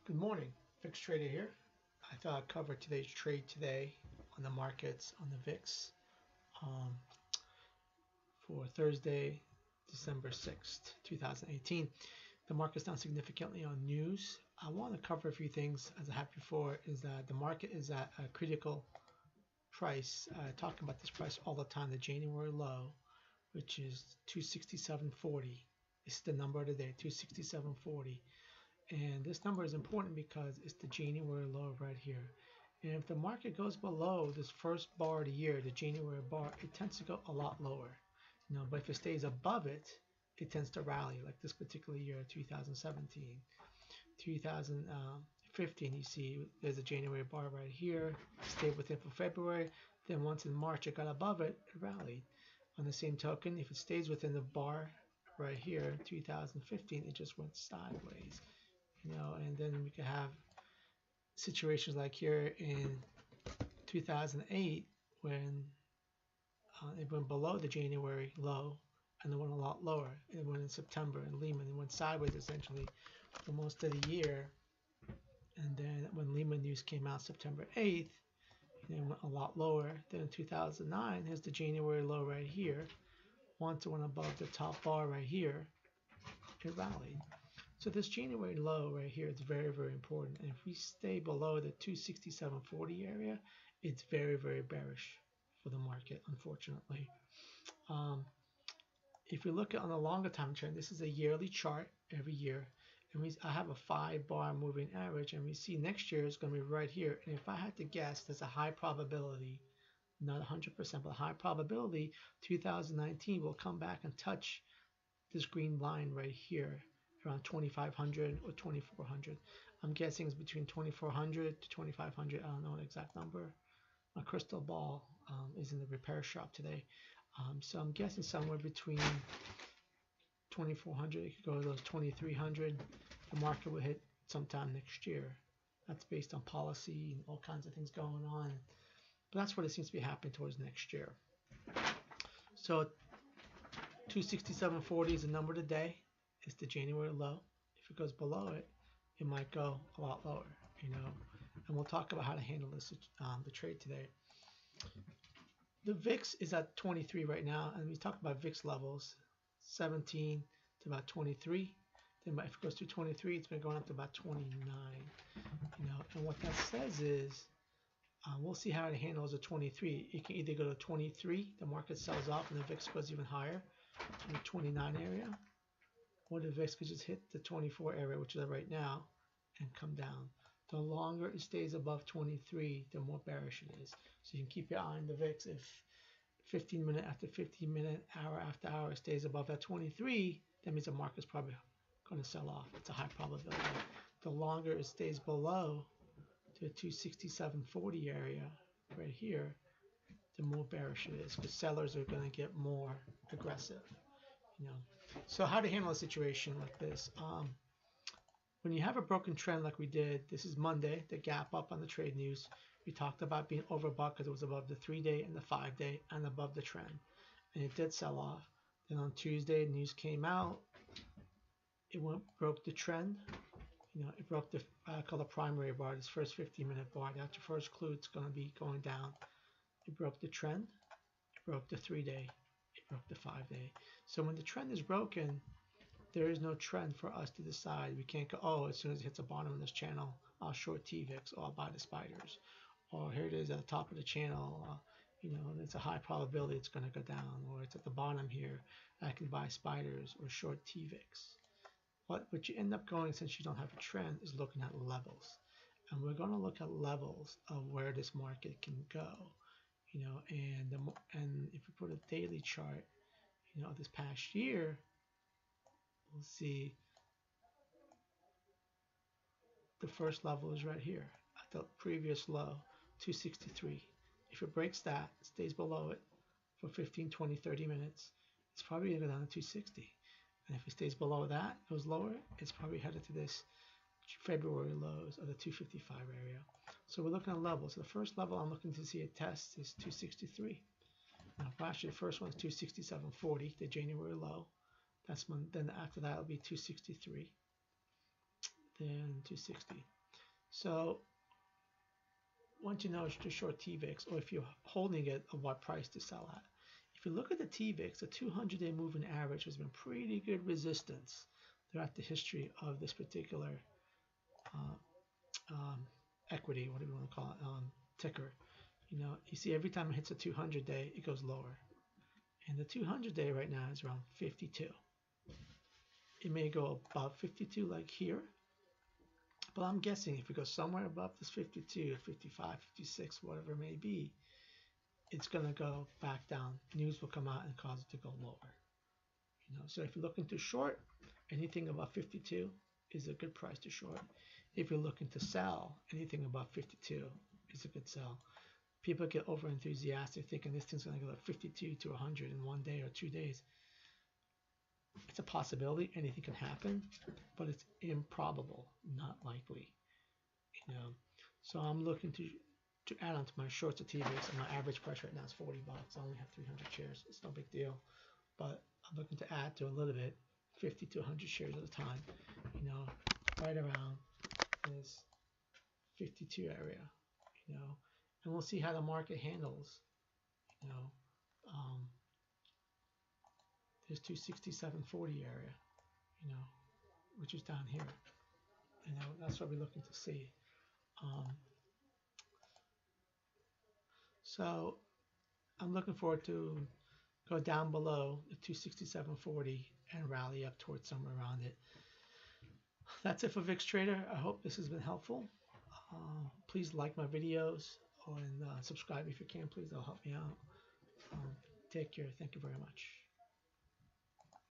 Good morning, VIX Trader here. I thought I'd cover today's trade today on the markets on the VIX um, for Thursday, December 6th, 2018. The market's down significantly on news. I want to cover a few things, as I have before, is that the market is at a critical price. Talking about this price all the time, the January low, which is 267.40. This is the number of the day, 267.40. And this number is important because it's the January low right here. And if the market goes below this first bar of the year, the January bar, it tends to go a lot lower. But if it stays above it, it tends to rally, like this particular year, 2017. 2015, you see there's a January bar right here, stayed within for February. Then once in March it got above it, it rallied. On the same token, if it stays within the bar right here, 2015, it just went sideways. And then we could have situations like here in 2008 when it went below the January low and it went a lot lower. It went in September in Lehman. It went sideways essentially for most of the year. And then when Lehman news came out September 8th, it went a lot lower. Then in 2009, here's the January low right here. Once it went above the top bar right here, it rallied. So this January low right here is very, very important. And if we stay below the 267.40 area, it's very, very bearish for the market, unfortunately. If we look at on a longer time trend, this is a yearly chart every year. And I have a 5-bar moving average, and we see next year is going to be right here. And if I had to guess, there's a high probability, not 100%, but a high probability 2019 will come back and touch this green line right here, around 2,500 or 2,400. I'm guessing it's between 2,400 to 2,500. I don't know an exact number. My crystal ball is in the repair shop today. So I'm guessing somewhere between 2,400, it could go to those 2,300. The market will hit sometime next year. That's based on policy and all kinds of things going on. But that's what it seems to be happening towards next year. So 267.40 is the number of the day. It's the January low. If it goes below it, it might go a lot lower, And we'll talk about how to handle this, the trade today. The VIX is at 23 right now, and we talk about VIX levels, 17 to about 23. Then if it goes to 23, it's been going up to about 29. And what that says is, we'll see how it handles a 23. It can either go to 23, the market sells off, and the VIX goes even higher to the 29 area. Or the VIX could just hit the 24 area, which is right now, and come down. The longer it stays above 23, the more bearish it is. So you can keep your eye on the VIX. If 15 minute after 15 minute, hour after hour, it stays above that 23, that means the market's probably going to sell off. It's a high probability. The longer it stays below the 267.40 area right here, the more bearish it is, because sellers are going to get more aggressive. So how to handle a situation like this? When you have a broken trend like we did, this is Monday, the gap up on the trade news. We talked about being overbought because it was above the 3-day and the 5-day and above the trend, and it did sell off. Then on Tuesday, news came out. It broke the trend. It broke the I call the primary bar, this first 15-minute bar. That's your first clue. It's going to be going down. It broke the trend. It broke the 3-day. It broke the 5-day. So when the trend is broken, there is no trend for us to decide. We can't go, oh, as soon as it hits the bottom of this channel, I'll short TVIX or I'll buy the spiders. Or here it is at the top of the channel, it's a high probability it's going to go down. Or it's at the bottom here, I can buy spiders or short TVIX. But what you end up going, since you don't have a trend, is looking at levels. And we're going to look at levels of where this market can go. And if we put a daily chart, this past year, we'll see the first level is right here at the previous low, 263. If it breaks that, stays below it for 15, 20, 30 minutes, it's probably going to go down to 260. And if it stays below that, goes lower, it's probably headed to this February lows of the 255 area. So we're looking at levels. So the first level I'm looking to see a test is 263. Now, actually, the first one is 267.40, the January low. That's when, then after that, it'll be 263. Then 260. So once you know to short TVIX, or if you're holding it, of what price to sell at. If you look at the TVIX, the 200-day moving average has been pretty good resistance throughout the history of this particular equity, whatever you want to call it, ticker. You know, you see every time it hits a 200-day, it goes lower. And the 200-day right now is around 52. It may go above 52 like here, but I'm guessing if it goes somewhere above this 52, 55, 56, whatever it may be, it's going to go back down. News will come out and cause it to go lower. You know, so if you're looking to short, anything above 52 is a good price to short. If you're looking to sell, anything above 52 is a good sell. People get over enthusiastic thinking this thing's going to go to 52 to 100 in 1 day or 2 days. It's a possibility, anything can happen, but it's improbable, not likely. You know, so I'm looking to add on to my shorts of TVIX, and my average price right now is $40. I only have 300 shares. It's no big deal, but I'm looking to add to a little bit, 50 to 100 shares at a time. You know, right around this 52 area. You know, and we'll see how the market handles. You know, this 267.40 area. You know, which is down here. You know, that's what we're looking to see. So I'm looking forward to go down below the 267.40 and rally up towards somewhere around it. That's it for VIX Trader. I hope this has been helpful. Please like my videos and subscribe if you can, please. That'll help me out. Take care. Thank you very much.